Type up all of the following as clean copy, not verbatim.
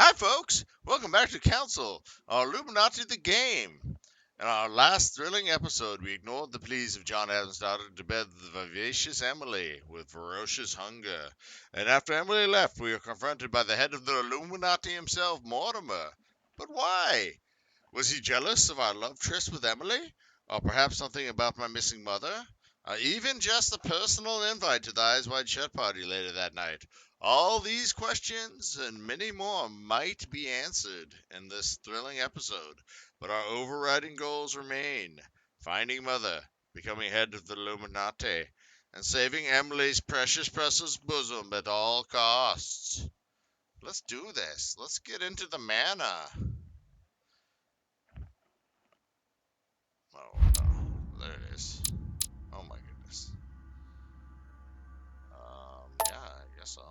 Hi, folks! Welcome back to Council, our Illuminati the game. In our last thrilling episode, we ignored the pleas of John Adams' daughter to bed the vivacious Emily with ferocious hunger. And after Emily left, we were confronted by the head of the Illuminati himself, Mortimer. But why? Was he jealous of our love tryst with Emily? Or perhaps something about my missing mother? Or even just a personal invite to the Eyes Wide Shut party later that night? All these questions and many more might be answered in this thrilling episode, but our overriding goals remain finding Mother, becoming head of the Illuminati, and saving Emily's precious bosom at all costs. Let's do this. Let's get into the manna. Oh no, there it is. Oh my goodness. Yeah, I guess so.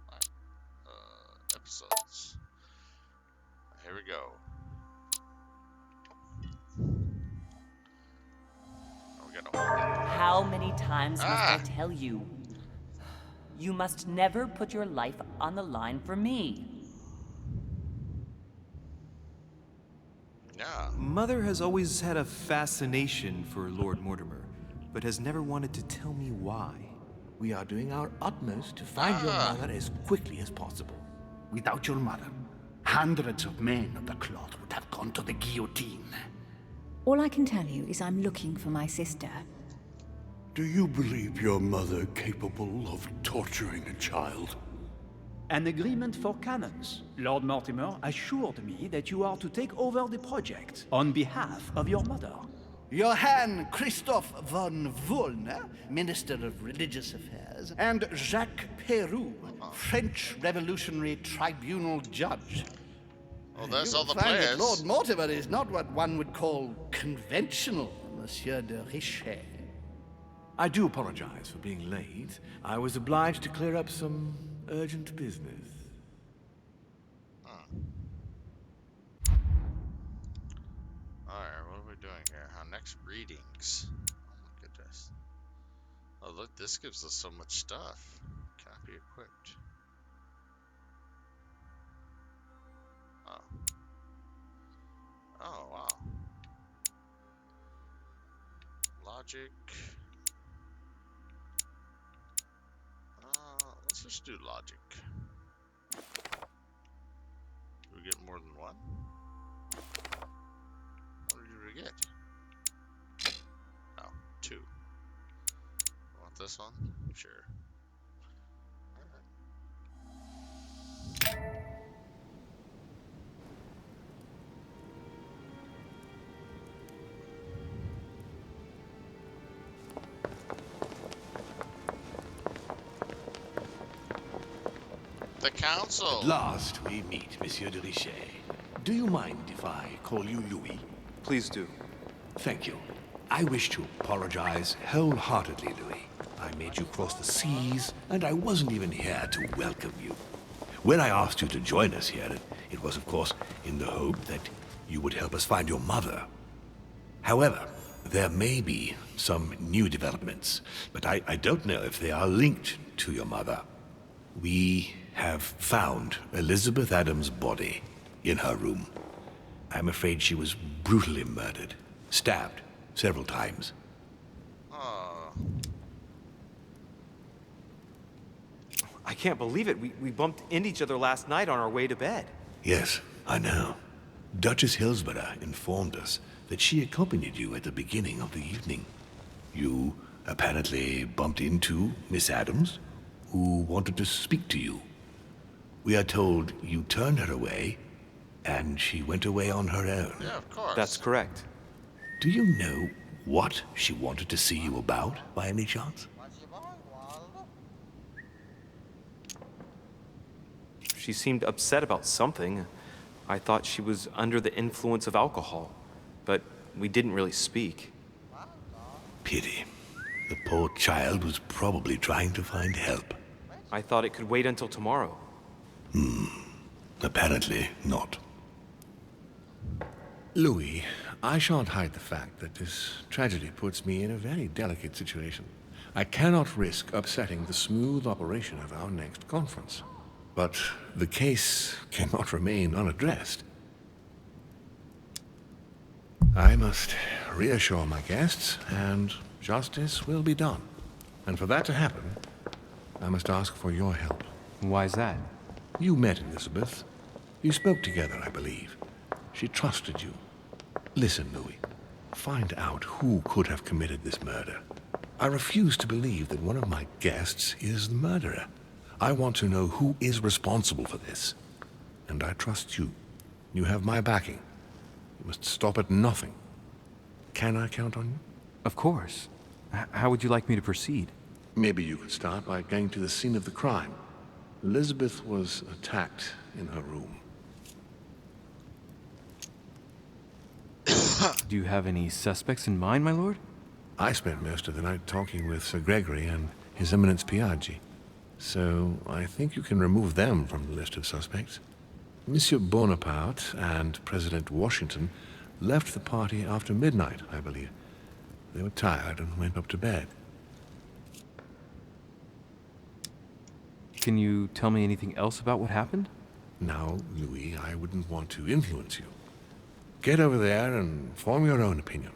Alright, episodes. Here we go. Oh, we gotta hold it. How many times must I tell you? You must never put your life on the line for me. Yeah. Mother has always had a fascination for Lord Mortimer, but has never wanted to tell me why. We are doing our utmost to find your mother as quickly as possible. Without your mother, hundreds of men of the cloth would have gone to the guillotine. All I can tell you is I'm looking for my sister. Do you believe your mother capable of torturing a child? An agreement for cannons. Lord Mortimer assured me that you are to take over the project on behalf of your mother. Johann Christoph von Wollner, Minister of Religious Affairs, and Jacques Peroux, French Revolutionary Tribunal Judge. Oh, that's You all the will find that players. Lord Mortimer is not what one would call conventional, Monsieur de Richet. I do apologize for being late. I was obliged to clear up some urgent business. Alright, what are we doing here? Our next readings. Oh my goodness. Oh, look, this gives us so much stuff. Cannot be equipped. Oh. Oh, wow. Logic. Let's just do logic. Do we get more than one? What did we get? Oh, two. Want this one? Sure. The council. At last we meet, Monsieur de Richet. Do you mind if I call you Louis? Please do. Thank you. I wish to apologize wholeheartedly, Louis. I made you cross the seas, and I wasn't even here to welcome you. When I asked you to join us here, it was, of course, in the hope that you would help us find your mother. However, there may be some new developments, but I don't know if they are linked to your mother. We have found Elisabeth Adams' body in her room. I'm afraid she was brutally murdered, stabbed several times. Oh. I can't believe it. We bumped into each other last night on our way to bed. Yes, I know. Duchess Hillsborough informed us that she accompanied you at the beginning of the evening. You apparently bumped into Miss Adams, who wanted to speak to you. We are told you turned her away, and she went away on her own. Yeah, of course. That's correct. Do you know what she wanted to see you about, by any chance? She seemed upset about something. I thought she was under the influence of alcohol, but we didn't really speak. Pity. The poor child was probably trying to find help. I thought it could wait until tomorrow. Apparently not. Louis, I shan't hide the fact that this tragedy puts me in a very delicate situation. I cannot risk upsetting the smooth operation of our next conference. But the case cannot remain unaddressed. I must reassure my guests, and justice will be done. And for that to happen, I must ask for your help. Why's that? You met Elizabeth. You spoke together, I believe. She trusted you. Listen, Louis. Find out who could have committed this murder. I refuse to believe that one of my guests is the murderer. I want to know who is responsible for this. And I trust you. You have my backing. You must stop at nothing. Can I count on you? Of course. How would you like me to proceed? Maybe you could start by going to the scene of the crime. Elizabeth was attacked in her room. Do you have any suspects in mind, my lord? I spent most of the night talking with Sir Gregory and His Eminence Piaggi, so I think you can remove them from the list of suspects. Monsieur Bonaparte and President Washington left the party after midnight, I believe. They were tired and went up to bed. Can you tell me anything else about what happened? Now, Louis, I wouldn't want to influence you. Get over there and form your own opinion.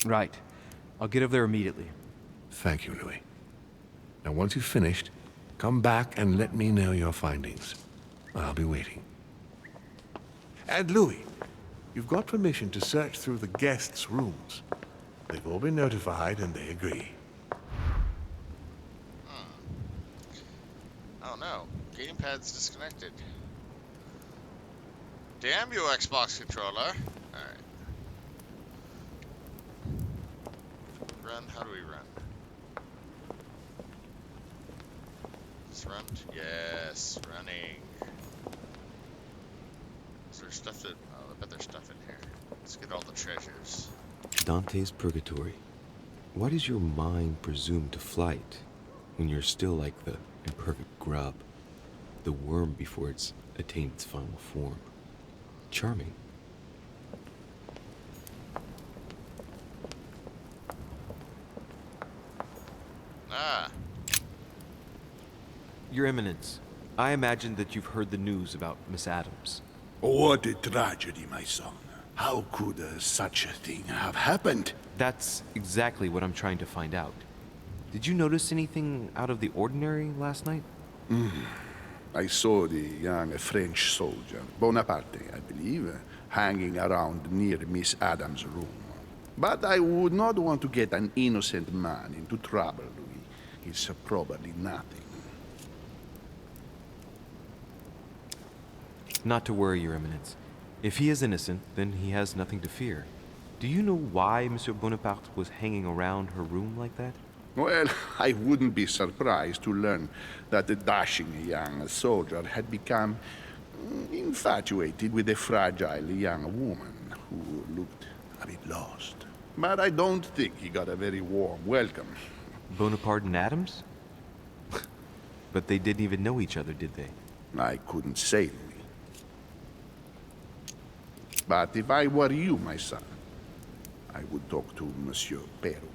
Right. I'll get over there immediately. Thank you, Louis. Now, once you've finished, come back and let me know your findings. I'll be waiting. And Louis, you've got permission to search through the guests' rooms. They've all been notified and they agree. Oh no, gamepad's disconnected. Damn you, Xbox controller. Alright. Run, how do we run? Let's run. Yes, running. Is there stuff to... Oh, I bet there's stuff in here. Let's get all the treasures. Dante's Purgatory. Why does your mind presume to flight when you're still like the imperfect grub, the worm before it's attained its final form? Charming. Ah. Your Eminence, I imagine that you've heard the news about Miss Adams. What a tragedy, my son. How could such a thing have happened? That's exactly what I'm trying to find out. Did you notice anything out of the ordinary last night? I saw the young French soldier, Bonaparte, I believe, hanging around near Miss Adams' room. But I would not want to get an innocent man into trouble, Louis. It's probably nothing. Not to worry, Your Eminence. If he is innocent, then he has nothing to fear. Do you know why Monsieur Bonaparte was hanging around her room like that? Well, I wouldn't be surprised to learn that the dashing young soldier had become infatuated with a fragile young woman who looked a bit lost. But I don't think he got a very warm welcome. Bonaparte and Adams? But they didn't even know each other, did they? I couldn't say, Louis. But if I were you, my son, I would talk to Monsieur Perrault.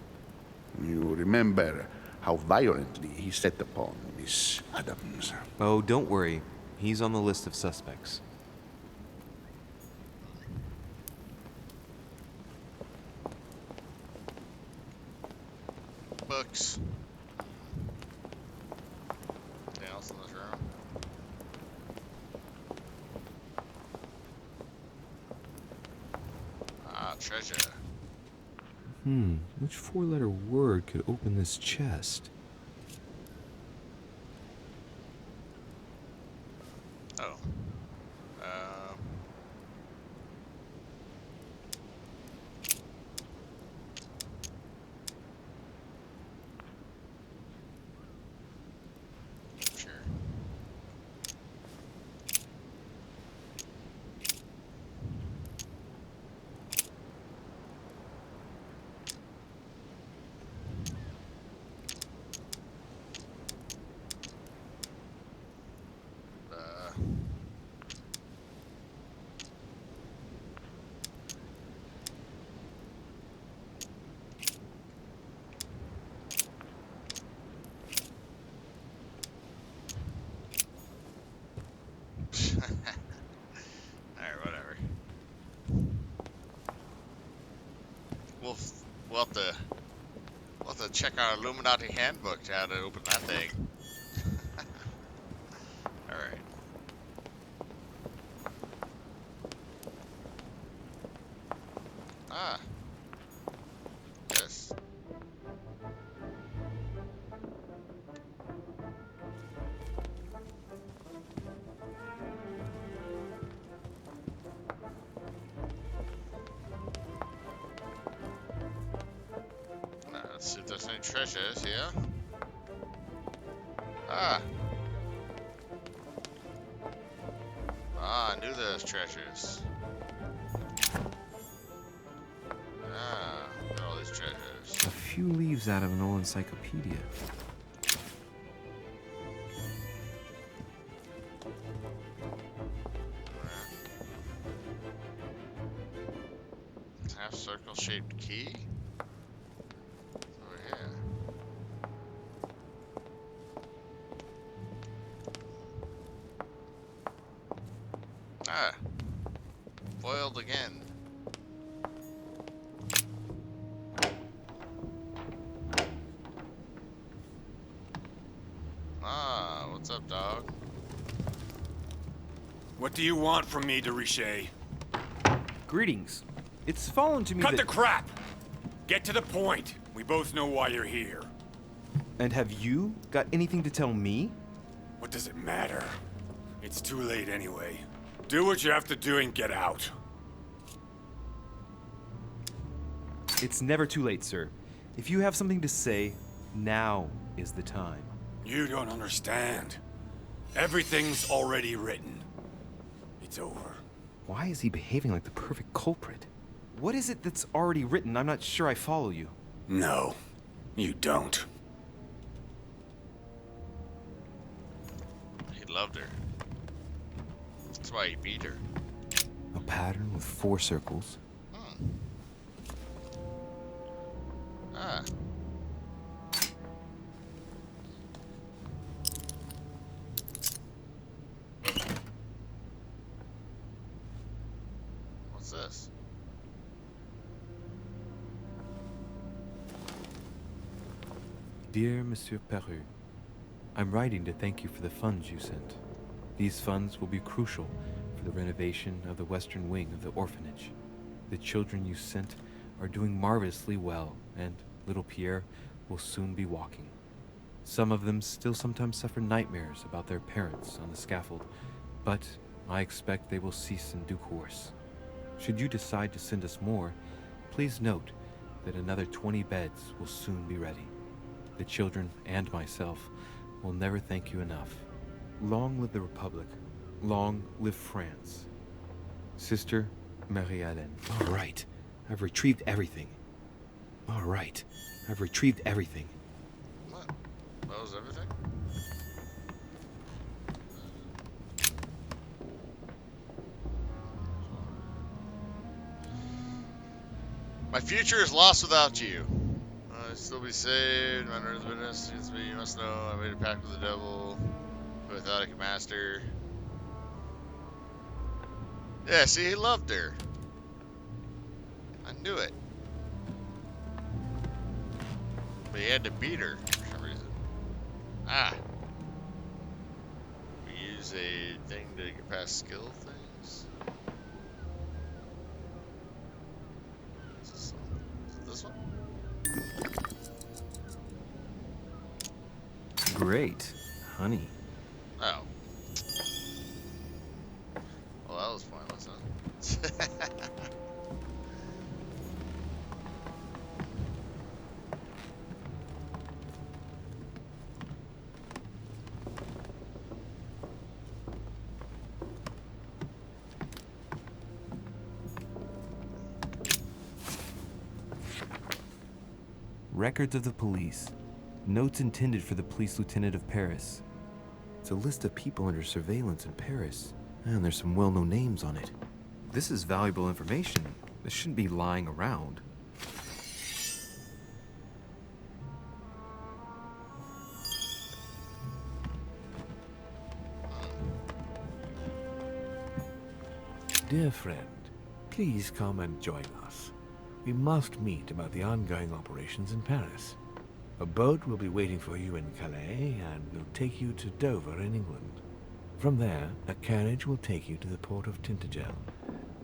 You remember how violently he set upon Miss Adams. Oh, don't worry. He's on the list of suspects. Books. Anything else in this room? Ah, treasure. Which four-letter word could open this chest? Oh. Sure. we'll have to check our Illuminati handbook to how to open that thing. Alright. Ah. Yes. Now, let's see if there's any treasures here. Ah. Ah, I knew there's treasures. Ah, look at all these treasures. A few leaves out of an old encyclopedia. Half circle shaped key? Over here. Ah. Foiled again. Ah, what's up, dog? What do you want from me, de Richet? Greetings. It's fallen to me Cut that... the crap! Get to the point. We both know why you're here. And have you got anything to tell me? What does it matter? It's too late anyway. Do what you have to do and get out. It's never too late, sir. If you have something to say, now is the time. You don't understand. Everything's already written. It's over. Why is he behaving like the perfect culprit? What is it that's already written? I'm not sure I follow you. No, you don't. He loved her. That's why he beat her. A pattern with 4 circles. Ah. What's this? Dear Monsieur Peru, I'm writing to thank you for the funds you sent. These funds will be crucial for the renovation of the western wing of the orphanage. The children you sent are doing marvelously well, and little Pierre will soon be walking. Some of them still sometimes suffer nightmares about their parents on the scaffold, but I expect they will cease in due course. Should you decide to send us more, please note that another 20 beds will soon be ready. The children and myself will never thank you enough. Long live the Republic. Long live France. Sister Marie-Hélène. All right. I've retrieved everything. All right. I've retrieved everything. What? That was everything? My future is lost without you. I still be saved. My earth's witness against me. You must know I made a pact with the devil. Without a master. Yeah, see, he loved her. I knew it. But he had to beat her for some reason. Ah. We use a thing to get past skill things. Is this one? Great. Honey. Oh. Well, that was pointless, huh? Records of the police. Notes intended for the police lieutenant of Paris. It's a list of people under surveillance in Paris, and there's some well-known names on it. This is valuable information. This shouldn't be lying around. Dear friend, please come and join us. we must meet about the ongoing operations in Paris. A boat will be waiting for you in Calais and will take you to Dover in England. From there, a carriage will take you to the port of Tintagel,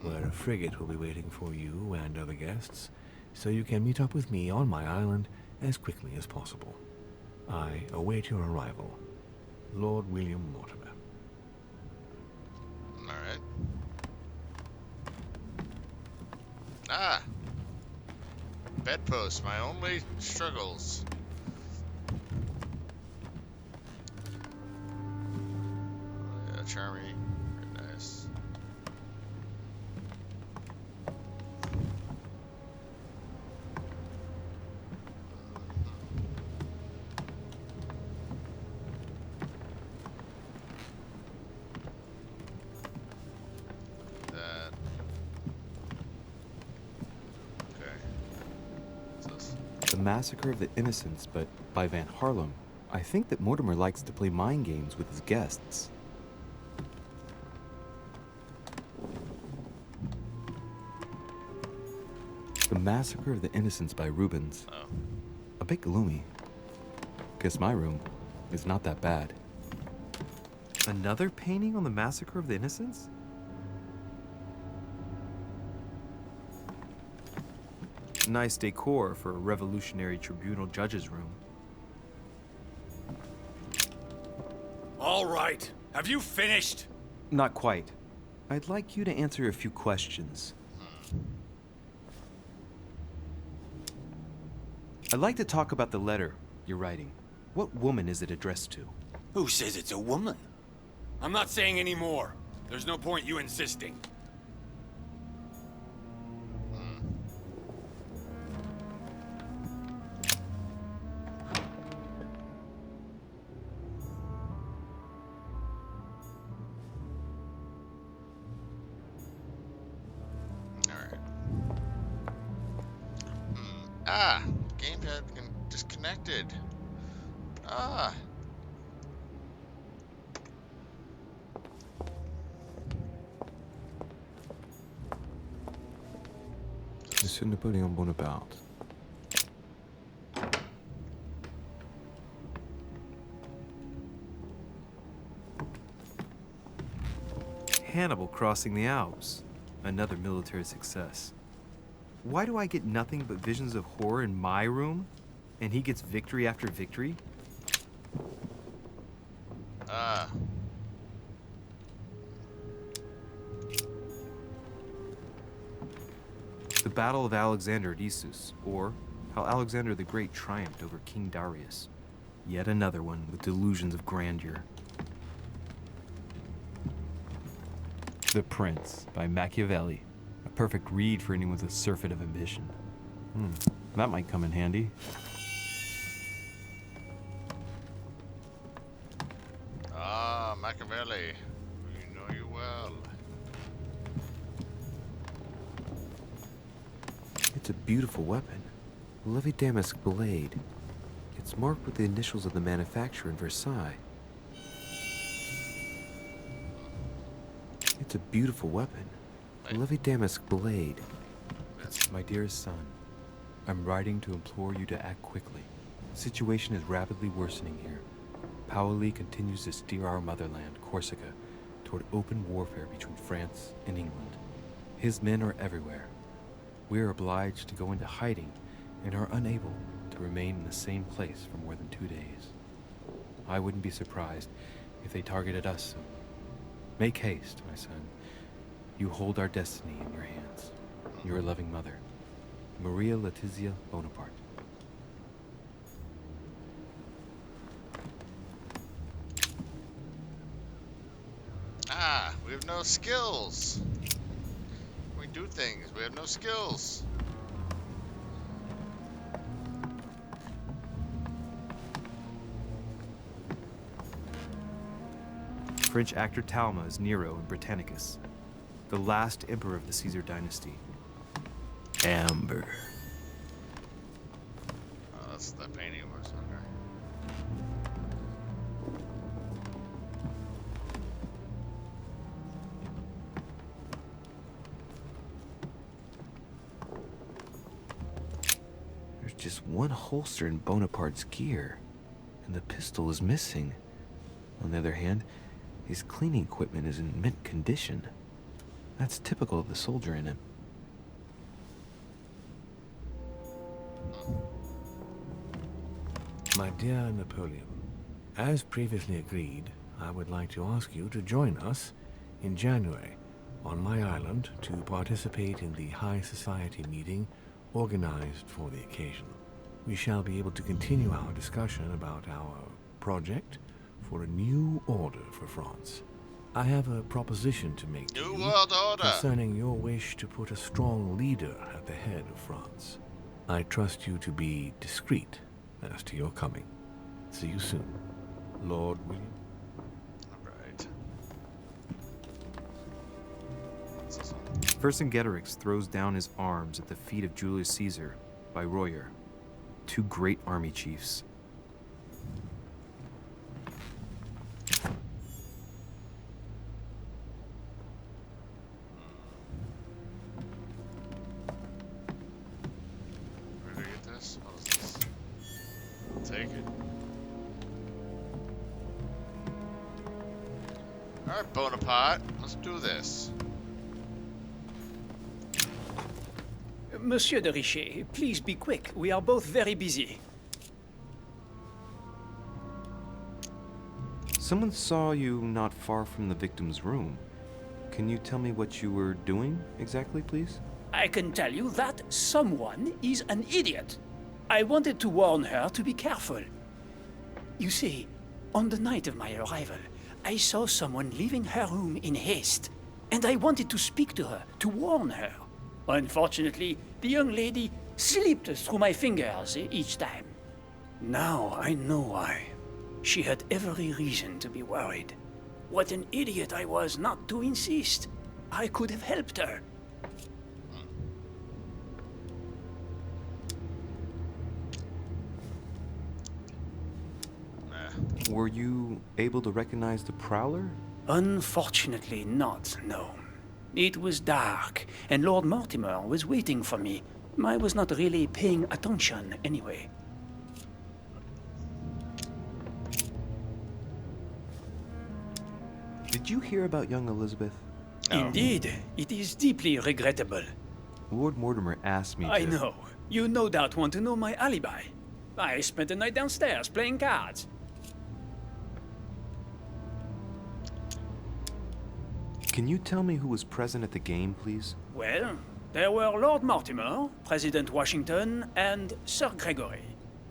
where a frigate will be waiting for you and other guests, so you can meet up with me on my island as quickly as possible. I await your arrival. Lord William Mortimer. Alright. Ah! Bedpost, my only struggles. Yeah, charming. Very nice. That. Okay. What's this? The Massacre of the Innocents, but by Van Harlem. I think that Mortimer likes to play mind games with his guests. The Massacre of the Innocents by Rubens. Oh. A bit gloomy. Guess my room is not that bad. Another painting on the Massacre of the Innocents? Nice decor for a Revolutionary Tribunal judge's room. All right. Have you finished? Not quite. I'd like you to answer a few questions. I'd like to talk about the letter you're writing. What woman is it addressed to? Who says it's a woman? I'm not saying any more. There's no point you insisting. Alright. Ah! Gamepad disconnected. Ah! Monsieur Napoléon Bonaparte. Hannibal crossing the Alps. Another military success. Why do I get nothing but visions of horror in my room? And he gets victory after victory? Ah. The Battle of Alexander at Issus, or how Alexander the Great triumphed over King Darius. Yet another one with delusions of grandeur. The Prince by Machiavelli. A perfect read for anyone with a surfeit of ambition. That might come in handy. Ah, Machiavelli. We know you well. It's a beautiful weapon. A lovely damask blade. It's marked with the initials of the manufacturer in Versailles. It's a beautiful weapon. A lovely damask blade. My dearest son, I'm writing to implore you to act quickly. The situation is rapidly worsening here. Paoli continues to steer our motherland, Corsica, toward open warfare between France and England. His men are everywhere. We are obliged to go into hiding and are unable to remain in the same place for more than 2 days. I wouldn't be surprised if they targeted us soon. Make haste, my son. You hold our destiny in your hands. Your loving mother, Maria Letizia Bonaparte. Ah, we have no skills. We do things. We have no skills. French actor Talma is Nero in Britannicus, the last emperor of the Caesar dynasty. Amber. Oh, that's the painting was okay. just one holster in Bonaparte's gear, and the pistol is missing. On the other hand, his cleaning equipment is in mint condition. That's typical of the soldier in him. My dear Napoleon, as previously agreed, I would like to ask you to join us in January on my island to participate in the High Society meeting organized for the occasion. We shall be able to continue our discussion about our project for a new order for France. I have a proposition to make to New you World Order. concerning your wish to put a strong leader at the head of France. I trust you to be discreet as to your coming. See you soon, Lord William. Alright. Vercingetorix throws down his arms at the feet of Julius Caesar by Royer, two great army chiefs. Where do I get this? What is this? I'll take it. Alright, Bonaparte. Let's do this. Monsieur de Richet, please be quick. We are both very busy. Someone saw you not far from the victim's room. Can you tell me what you were doing exactly, please? I can tell you that someone is an idiot. I wanted to warn her to be careful. You see, on the night of my arrival, I saw someone leaving her room in haste, and I wanted to speak to her, to warn her. Unfortunately, the young lady slipped through my fingers each time. Now I know why. She had every reason to be worried. What an idiot I was not to insist. I could have helped her. Were you able to recognize the prowler? Unfortunately not, no. It was dark, and Lord Mortimer was waiting for me. I was not really paying attention anyway. Did you hear about young Elizabeth? Indeed, it is deeply regrettable. Lord Mortimer asked me to... I know. You no doubt want to know my alibi. I spent the night downstairs playing cards. Can you tell me who was present at the game, please? Well, there were Lord Mortimer, President Washington, and Sir Gregory.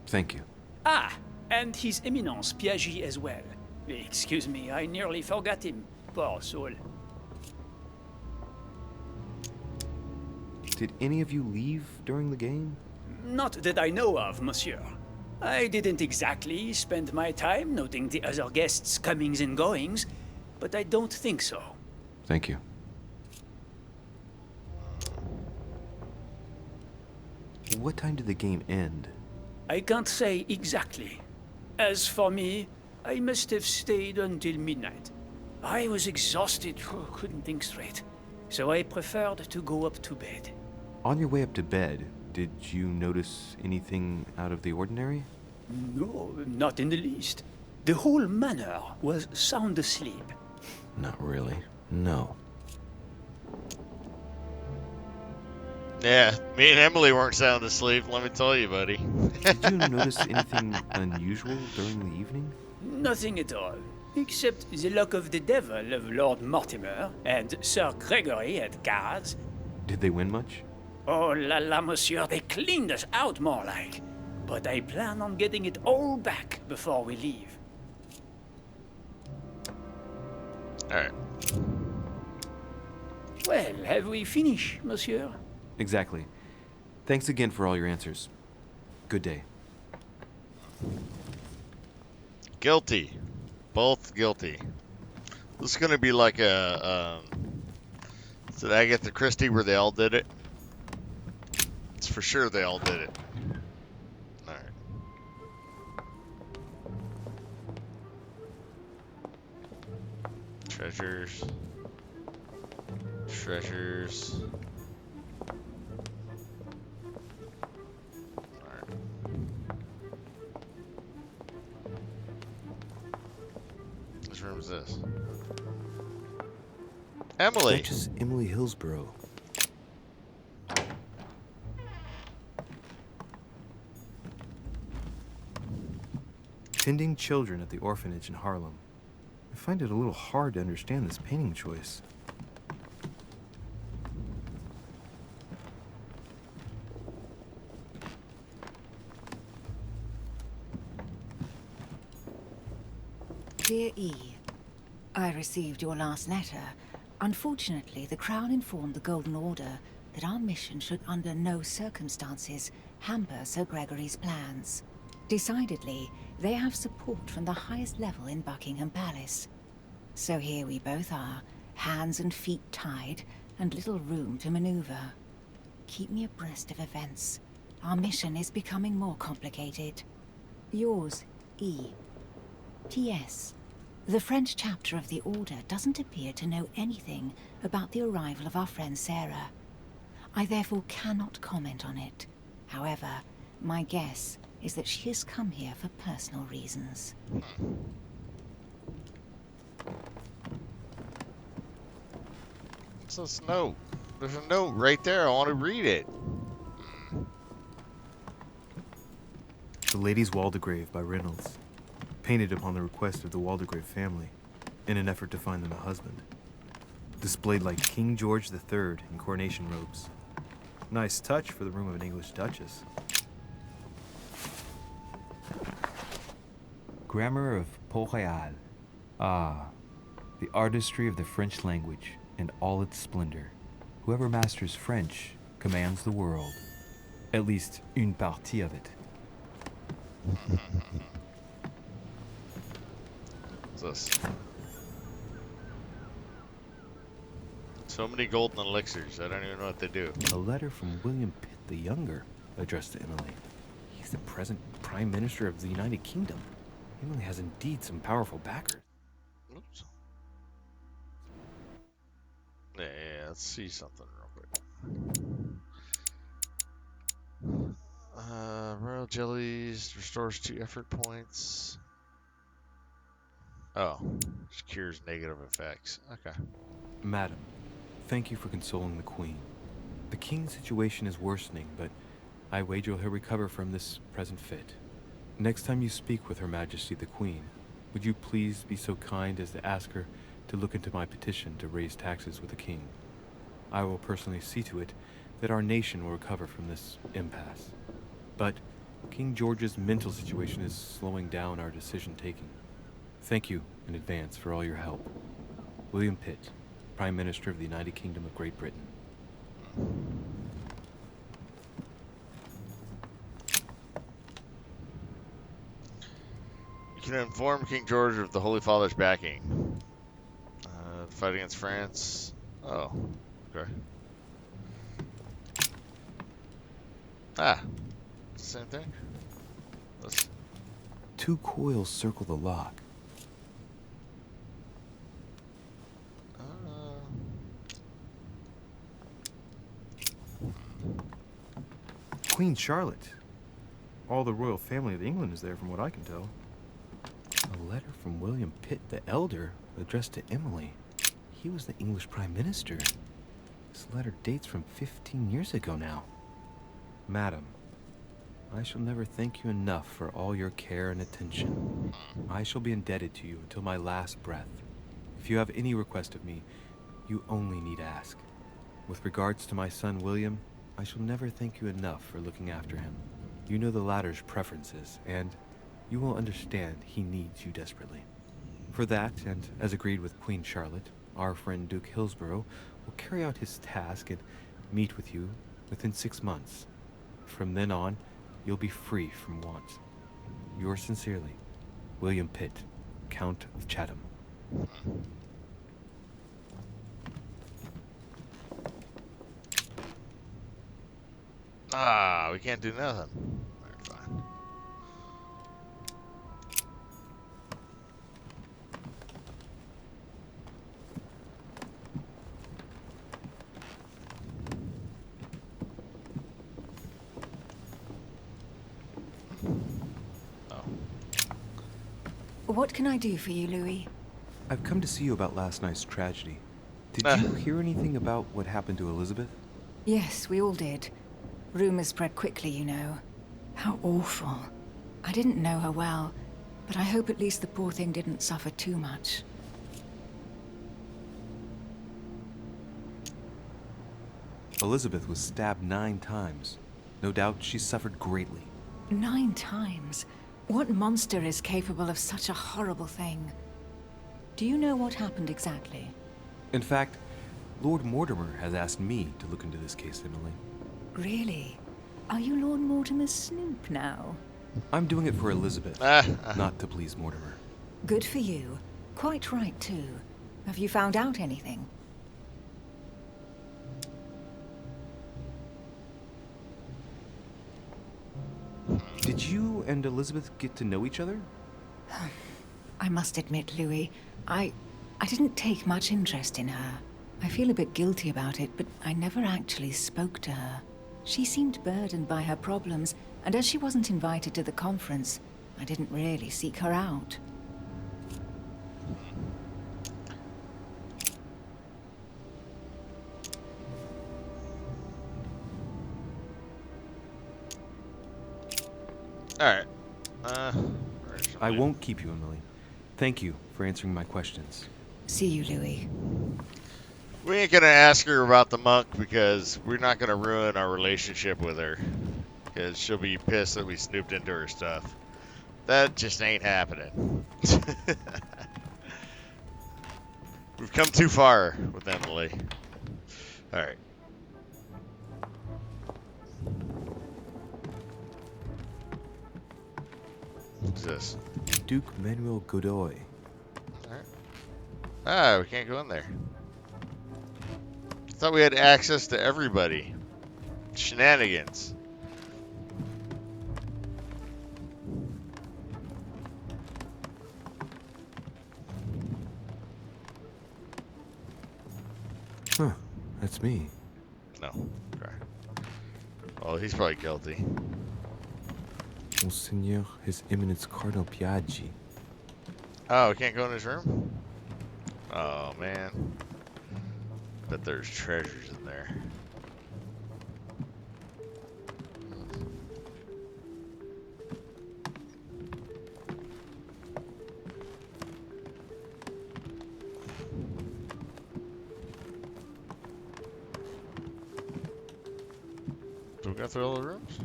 Thank you. Ah, and His Eminence Piaget as well. Excuse me, I nearly forgot him. Poor soul. Did any of you leave during the game? Not that I know of, monsieur. I didn't exactly spend my time noting the other guests' comings and goings, but I don't think so. Thank you. What time did the game end? I can't say exactly. As for me, I must have stayed until midnight. I was exhausted, couldn't think straight, so I preferred to go up to bed. On your way up to bed, did you notice anything out of the ordinary? No, not in the least. The whole manor was sound asleep. Not really. No. Yeah, me and Emily weren't sound asleep, let me tell you, buddy. Did you notice anything unusual during the evening? Nothing at all, except the luck of the devil of Lord Mortimer and Sir Gregory at cards. Did they win much? Oh la la, monsieur, they cleaned us out more like. But I plan on getting it all back before we leave. Alright. Well, have we finished, monsieur? Exactly. Thanks again for all your answers. Good day. Guilty. Both guilty. This is gonna be like a, did Agatha Christie where they all did it? It's for sure they all did it. Alright. Treasures. Treasures. Alright. this room is this? Emily. Duchess Emily Hillsborough. Tending children at the orphanage in Harlem. I find it a little hard to understand this painting choice. Dear E, I received your last letter. Unfortunately, the Crown informed the Golden Order that our mission should under no circumstances hamper Sir Gregory's plans. Decidedly, they have support from the highest level in Buckingham Palace. So here we both are, hands and feet tied, and little room to maneuver. Keep me abreast of events. Our mission is becoming more complicated. Yours, E. T.S. The French chapter of the Order doesn't appear to know anything about the arrival of our friend Sarah. I therefore cannot comment on it. However, my guess is that she has come here for personal reasons. What's this note? There's a note right there. I want to read it. The Lady's Waldegrave by Reynolds, painted upon the request of the Waldegrave family, in an effort to find them a husband. Displayed like King George III in coronation robes. Nice touch for the room of an English duchess. Grammar of Port-Royal. Ah, the artistry of the French language in all its splendor. Whoever masters French commands the world. At least une partie of it. What's this? So many golden elixirs. I don't even know what they do. A letter from William Pitt the Younger, addressed to Emily. He's the present Prime Minister of the United Kingdom. Emily has indeed some powerful backers. Oops. Yeah, let's see something real quick. Royal jellies restores 2 effort points. Oh, just cures negative effects. Okay. Madam, thank you for consoling the Queen. The King's situation is worsening, but I wager he'll recover from this present fit. Next time you speak with Her Majesty the Queen, would you please be so kind as to ask her to look into my petition to raise taxes with the King? I will personally see to it that our nation will recover from this impasse. But King George's mental situation is slowing down our decision-taking. Thank you in advance for all your help. William Pitt, Prime Minister of the United Kingdom of Great Britain. You can inform King George of the Holy Father's backing. Fight against France. Oh, okay. Ah, same thing. Let's... 2 coils circle the lock. Queen Charlotte. All the royal family of England is there from what I can tell. A letter from William Pitt the Elder addressed to Emily. He was the English Prime Minister. This letter dates from 15 years ago now. Madam, I shall never thank you enough for all your care and attention. I shall be indebted to you until my last breath. If you have any request of me, you only need ask. With regards to my son William, I shall never thank you enough for looking after him. You know the latter's preferences, and you will understand he needs you desperately. For that, and as agreed with Queen Charlotte, our friend Duke Hillsborough will carry out his task and meet with you within 6 months. From then on, you'll be free from want. Yours sincerely, William Pitt, Count of Chatham. Ah, we can't do nothing. Alright, fine. What can I do for you, Louis? I've come to see you about last night's tragedy. Did you hear anything about what happened to Elizabeth? Yes, we all did. Rumors spread quickly, you know. How awful. I didn't know her well, but I hope at least the poor thing didn't suffer too much. Elizabeth was stabbed 9 times. No doubt she suffered greatly. 9 times? What monster is capable of such a horrible thing? Do you know what happened exactly? In fact, Lord Mortimer has asked me to look into this case, Emily. Really? Are you Lord Mortimer's snoop now? I'm doing it for Elizabeth, not to please Mortimer. Good for you. Quite right, too. Have you found out anything? Did you and Elizabeth get to know each other? I must admit, Louis, I didn't take much interest in her. I feel a bit guilty about it, but I never actually spoke to her. She seemed burdened by her problems, and as she wasn't invited to the conference, I didn't really seek her out. Alright. I won't keep you, Emily. Thank you for answering my questions. See you, Louis. We ain't gonna ask her about the monk because we're not gonna ruin our relationship with her. Because she'll be pissed that we snooped into her stuff. That just ain't happening. We've come too far with Emily. Alright. What's this? Duke Manuel Godoy. Alright. Ah, we can't go in there. I thought we had access to everybody. Shenanigans. Huh, that's me. No. Okay. Well, he's probably guilty. Monseigneur, His Eminence Cardinal Piaggi. Oh, we can't go in his room? Oh, man. Bet there's treasures in there. So we got through all the rooms?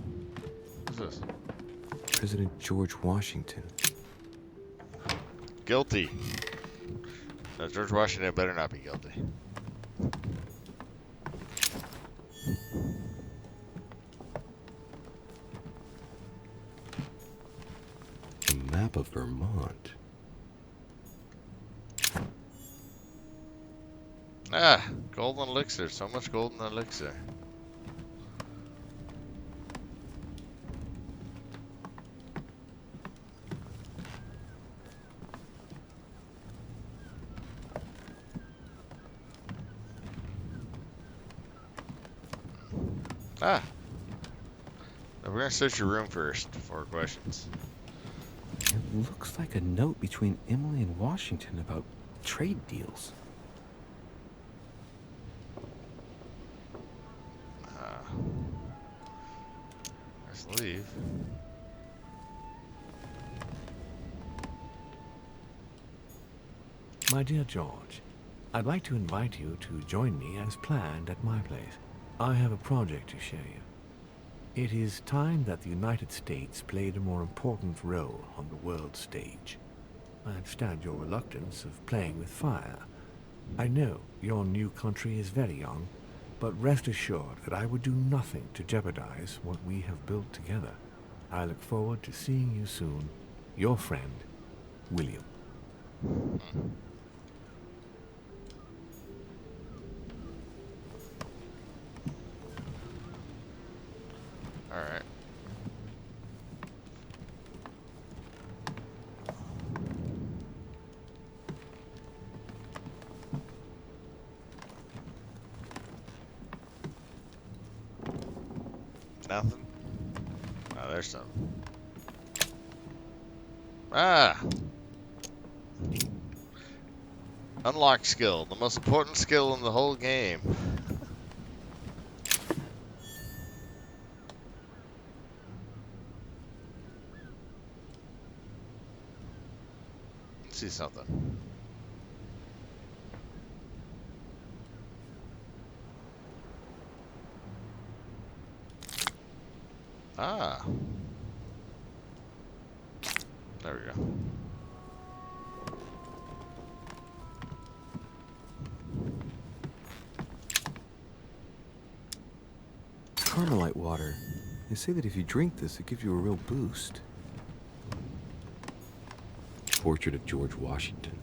What's this? President George Washington. Guilty. No, George Washington better not be guilty. A map of Vermont. Ah, golden elixir. So much golden elixir. Ah. Now we're gonna search your room first. 4 questions. It looks like a note between Emily and Washington about trade deals. Let's leave. My dear George, I'd like to invite you to join me as planned at my place. I have a project to show you. It is time that the United States played a more important role on the world stage. I understand your reluctance of playing with fire. I know your new country is very young, but rest assured that I would do nothing to jeopardize what we have built together. I look forward to seeing you soon. Your friend, William. Alright. Nothing? Oh, there's something. Ah! Unlock skill. The most important skill in the whole game. Let's see something. Ah. There we go. Carmelite water. They say that if you drink this, it gives you a real boost. Portrait of George Washington.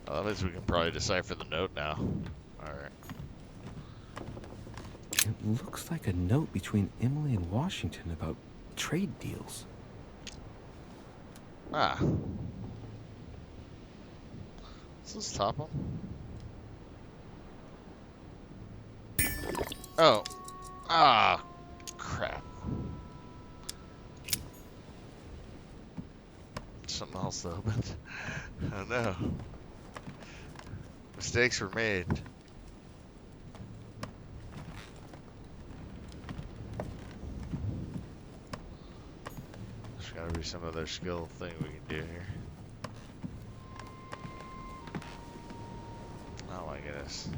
Well, that means we can probably decipher the note now. Alright. It looks like a note between Emily and Washington about trade deals. Ah. Is this top one? Oh. Ah. Crap. Something else opened. Oh no. Mistakes were made. There's gotta be some other skill thing we can do here. Oh my goodness.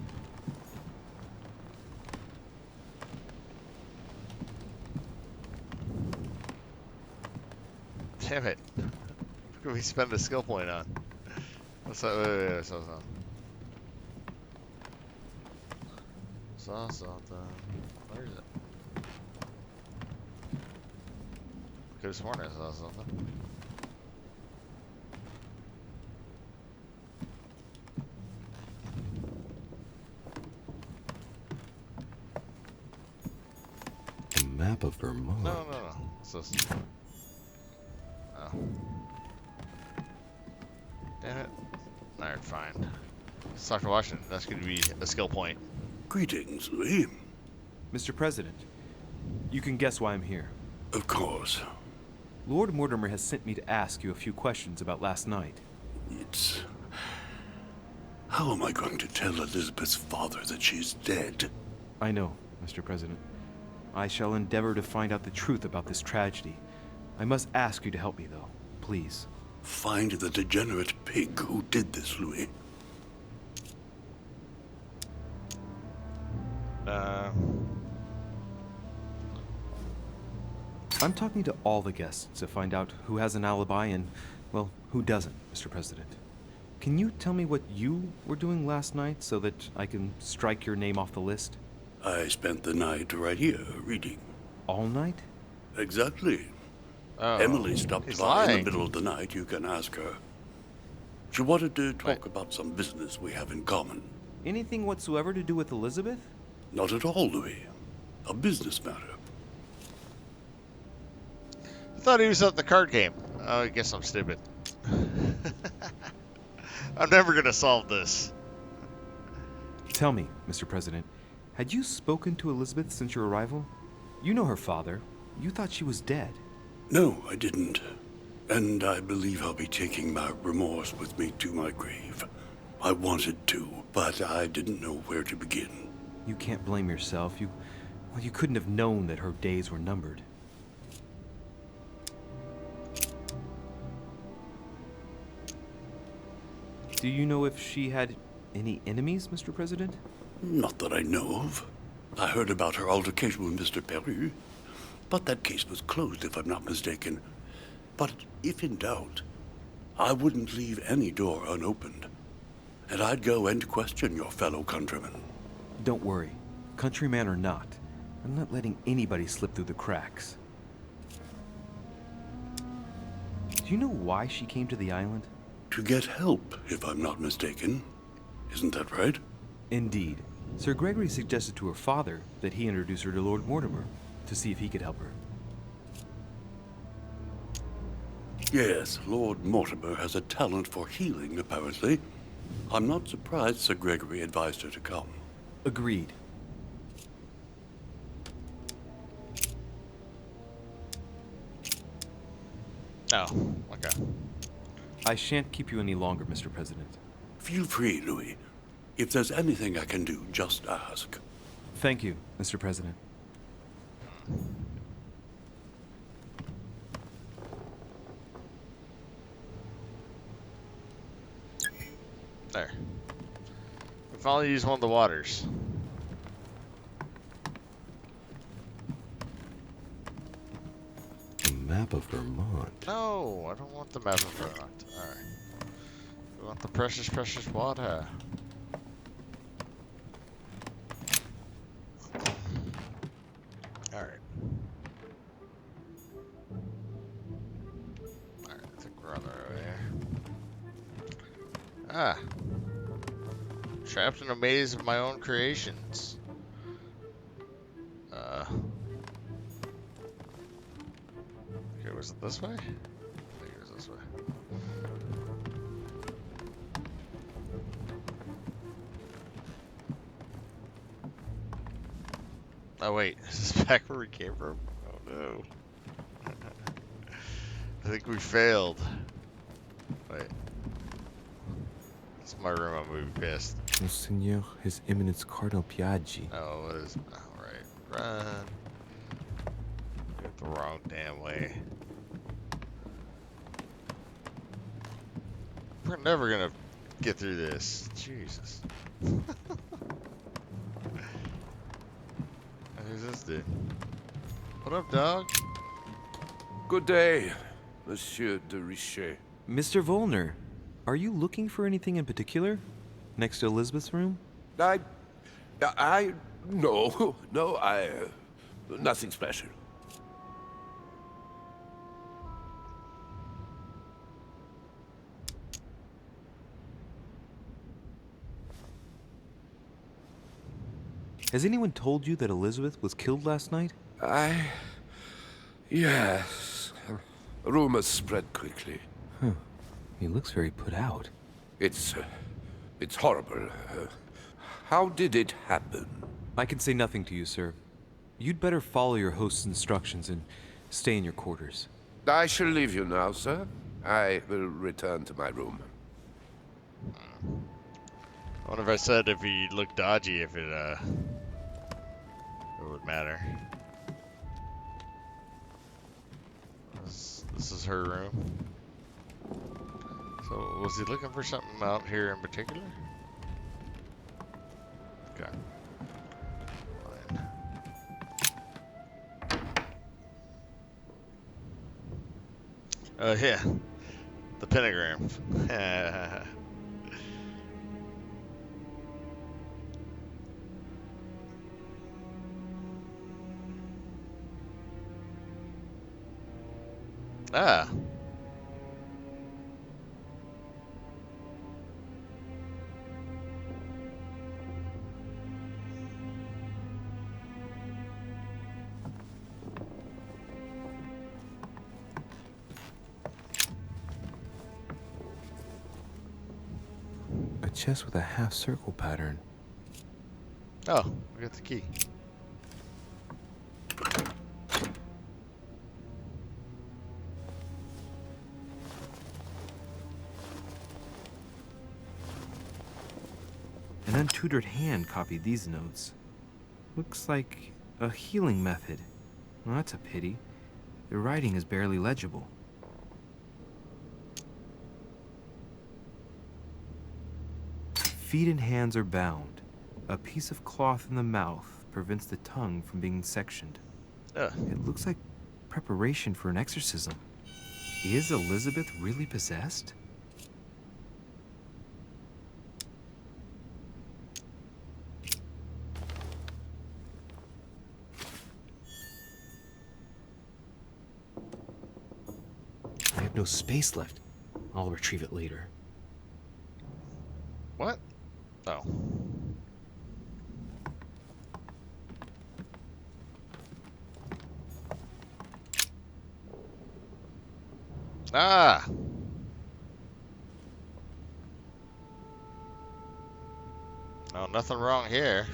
Damn it. What can we spend a skill point on? What's that? Wait, saw something. Where is it? Could have sworn I saw something. A map of Vermont. No. What's this? Oh. Damn it. Alright, fine. Let's talk to Washington. That's going to be a skill point. Greetings, Louis. Mr. President, you can guess why I'm here. Of course. Lord Mortimer has sent me to ask you a few questions about last night. It's... How am I going to tell Elizabeth's father that she's dead? I know, Mr. President. I shall endeavor to find out the truth about this tragedy. I must ask you to help me, though. Please. Find the degenerate pig who did this, Louis. I'm talking to all the guests to find out who has an alibi and, well, who doesn't, Mr. President. Can you tell me what you were doing last night so that I can strike your name off the list? I spent the night right here, reading. All night? Exactly. Oh, Emily stopped he's by in lying. the middle of the night. You can ask her. She wanted to talk about some business we have in common. Anything whatsoever to do with Elizabeth? Not at all, Louis. A business matter. I thought he was at the card game. Oh, I guess I'm stupid. I'm never going to solve this. Tell me, Mr. President, had you spoken to Elizabeth since your arrival? You know her father. You thought she was dead. No, I didn't. And I believe I'll be taking my remorse with me to my grave. I wanted to, but I didn't know where to begin. You can't blame yourself. You couldn't have known that her days were numbered. Do you know if she had any enemies, Mr. President? Not that I know of. I heard about her altercation with Mr. Perry, but that case was closed if I'm not mistaken. But if in doubt, I wouldn't leave any door unopened. And I'd go and question your fellow countrymen. Don't worry. Countryman or not, I'm not letting anybody slip through the cracks. Do you know why she came to the island? To get help, if I'm not mistaken. Isn't that right? Indeed. Sir Gregory suggested to her father that he introduce her to Lord Mortimer to see if he could help her. Yes, Lord Mortimer has a talent for healing, apparently. I'm not surprised Sir Gregory advised her to come. Agreed. Oh, okay. I shan't keep you any longer, Mr. President. Feel free, Louis. If there's anything I can do, just ask. Thank you, Mr. President. There. We finally used one of the waters. A map of Vermont. No, I don't want the map of Vermont. Alright. We want the precious, precious water. Alright. Alright, I think we're on the right way here. Ah. Trapped in a maze of my own creations. Okay, was it this way? I think it was this way. Oh wait, is this back where we came from? Oh no. I think we failed. Wait. It's my room, I'm gonna be pissed. Monseigneur, His Eminence Cardinal Piaggi. Oh, what is... Alright, run. Went the wrong damn way. We're never gonna get through this. Jesus. Who's this dude? What up, dog? Good day, Monsieur de Richet. Mr. Volner, are you looking for anything in particular? Next to Elizabeth's room? No, nothing special. Has anyone told you that Elizabeth was killed last night? Yes. Rumors spread quickly. Huh. He looks very put out. It's horrible. How did it happen? I can say nothing to you, sir. You'd better follow your host's instructions and stay in your quarters. I shall leave you now, sir. I will return to my room. I wonder if I said if he looked dodgy, if it would matter. This is her room. So, was he looking for something out here in particular? Okay. Fine. Yeah. The pentagram. Ah. A chest with a half-circle pattern. Oh, we got the key. An untutored hand copied these notes. Looks like a healing method. Well, that's a pity. The writing is barely legible. Feet and hands are bound. A piece of cloth in the mouth prevents the tongue from being sectioned. It looks like preparation for an exorcism. Is Elizabeth really possessed? I have no space left. I'll retrieve it later. What? Oh. Ah! Oh, nothing wrong here.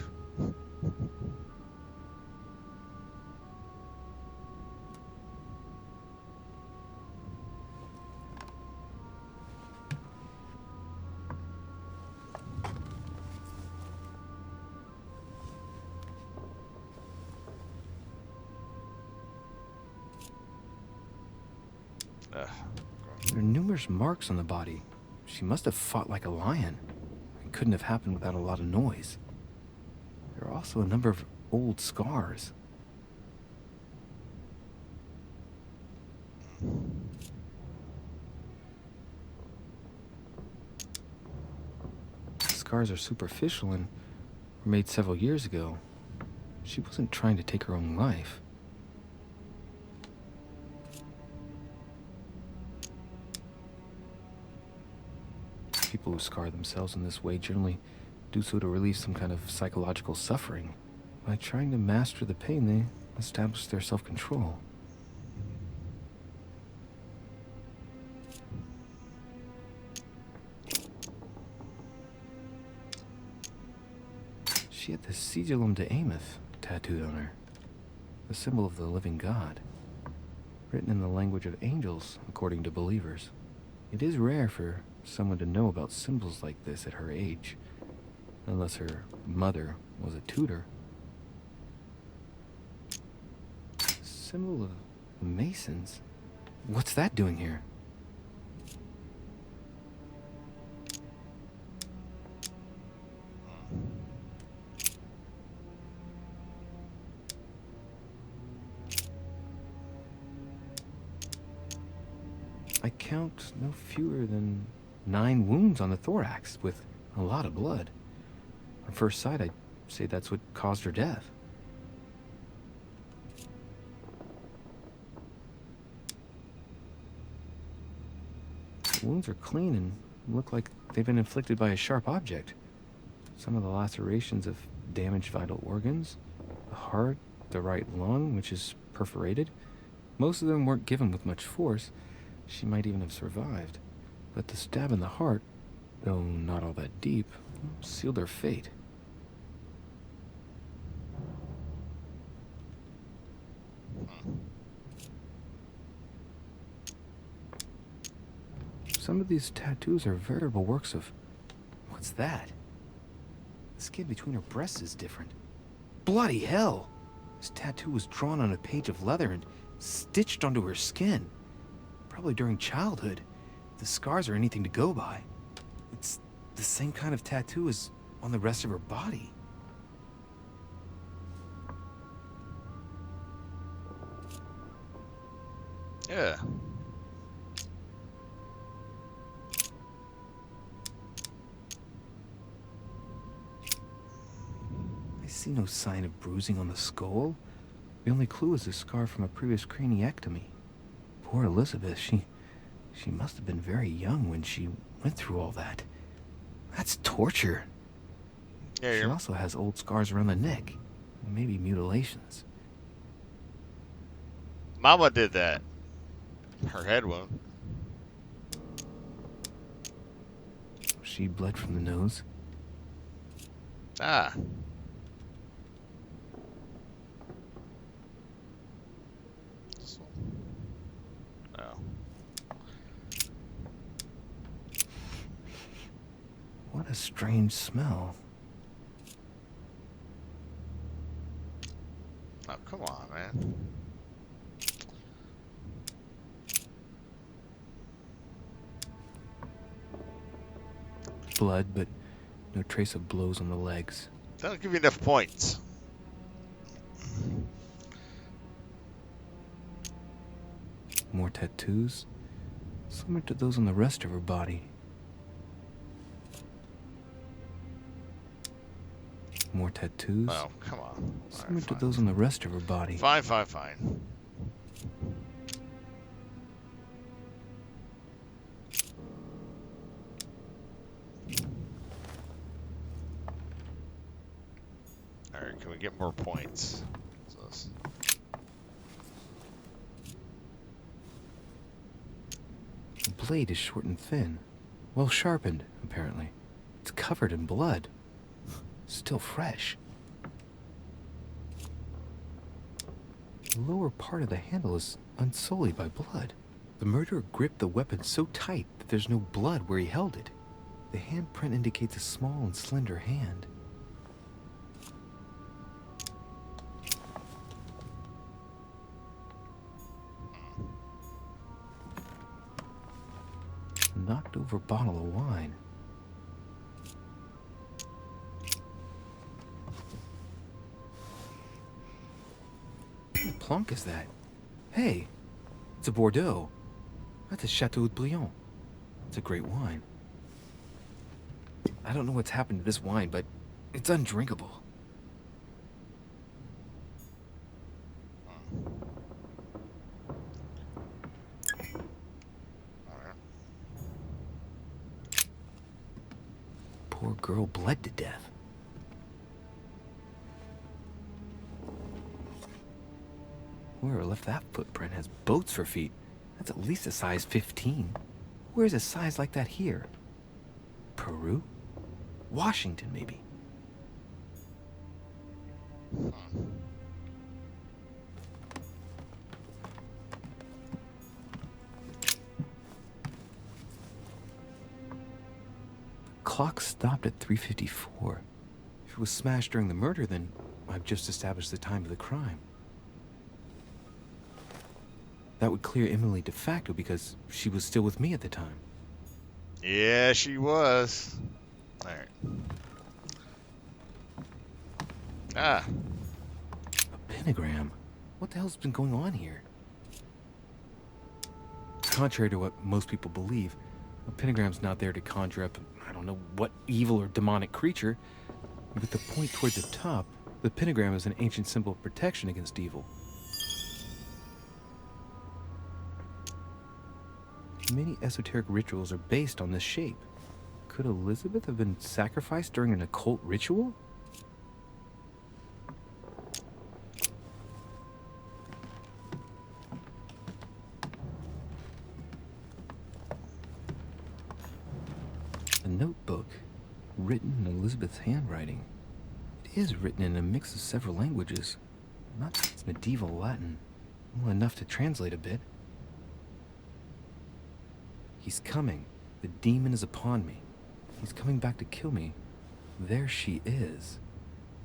There are numerous marks on the body. She must have fought like a lion. It couldn't have happened without a lot of noise. There are also a number of old scars. The scars are superficial and were made several years ago. She wasn't trying to take her own life. People who scar themselves in this way generally do so to relieve some kind of psychological suffering. By trying to master the pain, they establish their self-control. She had the Sigillum de Ameth tattooed on her, the symbol of the living God, written in the language of angels, according to believers. It is rare for someone to know about symbols like this at her age, unless her mother was a tutor. Symbol of Masons? What's that doing here? I count no fewer than 9 wounds on the thorax, with a lot of blood. On first sight, I'd say that's what caused her death. The wounds are clean and look like they've been inflicted by a sharp object. Some of the lacerations have damaged vital organs, the heart, the right lung, which is perforated. Most of them weren't given with much force. She might even have survived. But the stab in the heart, though not all that deep, sealed her fate. Some of these tattoos are veritable works of... What's that? The skin between her breasts is different. Bloody hell! This tattoo was drawn on a page of leather and stitched onto her skin. Probably during childhood, if the scars are anything to go by. It's the same kind of tattoo as on the rest of her body. Yeah. I see no sign of bruising on the skull. The only clue is a scar from a previous craniectomy. Poor Elizabeth, she must have been very young when she went through all that. That's torture. Yeah, she also has old scars around the neck. Maybe mutilations. Mama did that. Her head wound. She bled from the nose. Ah. Oh. What a strange smell. Oh, come on, man. Blood, but no trace of blows on the legs. That'll give you enough points. More tattoos, similar to those on the rest of her body. More tattoos. Oh, come on. Similar to those on the rest of her body. Fine, fine, fine. Alright, can we get more points? The blade is short and thin. Well sharpened, apparently. It's covered in blood. Still fresh. The lower part of the handle is unsullied by blood. The murderer gripped the weapon so tight that there's no blood where he held it. The handprint indicates a small and slender hand. A knocked over bottle of wine. What the plonk is that? Hey, it's a Bordeaux. That's a Chateau de Briand. It's a great wine. I don't know what's happened to this wine, but it's undrinkable. Poor girl bled to death. Whoever left that footprint has boats for feet. That's at least a size 15. Where's a size like that here? Peru? Washington, maybe. The clock stopped at 3:54. If it was smashed during the murder, then I've just established the time of the crime. That would clear Emily de facto because she was still with me at the time. Yeah, she was. Alright. Ah. A pentagram? What the hell's been going on here? Contrary to what most people believe, a pentagram's not there to conjure up, I don't know what evil or demonic creature. With the point toward the top, the pentagram is an ancient symbol of protection against evil. Many esoteric rituals are based on this shape. Could Elizabeth have been sacrificed during an occult ritual? A notebook, written in Elizabeth's handwriting. It is written in a mix of several languages. Not just medieval Latin. Well, enough to translate a bit. He's coming. The demon is upon me. He's coming back to kill me. There she is.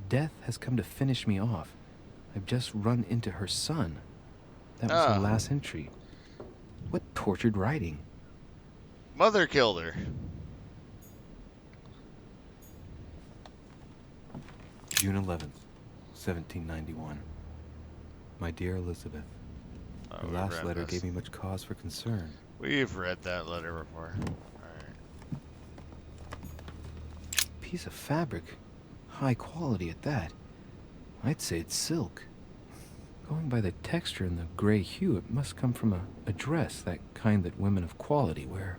Death has come to finish me off. I've just run into her son. That was her last entry. What tortured writing. Mother killed her. June 11th, 1791. My dear Elizabeth, the last letter gave me much cause for concern. We've read that letter before. Alright. Piece of fabric. High quality at that. I'd say it's silk. Going by the texture and the gray hue, it must come from a dress, that kind that women of quality wear.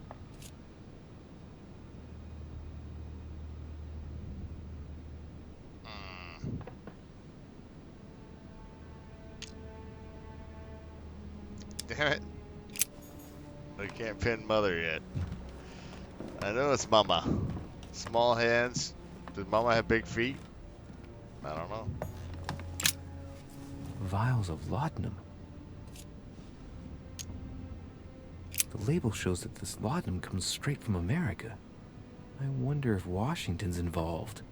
Damn it. I can't pin mother yet. I know it's mama. Small hands. Did mama have big feet? I don't know. Vials of laudanum. The label shows that this laudanum comes straight from America. I wonder if Washington's involved.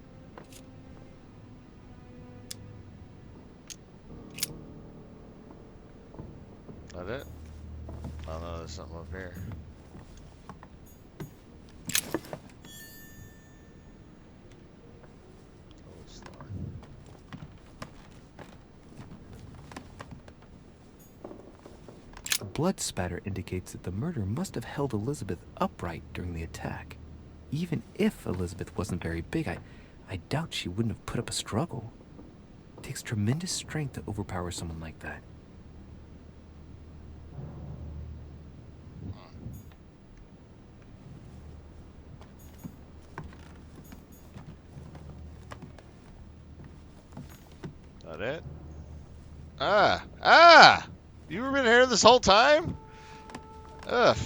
That it? Oh no, there's something up here. The blood spatter indicates that the murder must have held Elizabeth upright during the attack. Even if Elizabeth wasn't very big, I doubt she wouldn't have put up a struggle. It takes tremendous strength to overpower someone like that. That it? Ah! You've been here this whole time? Ugh.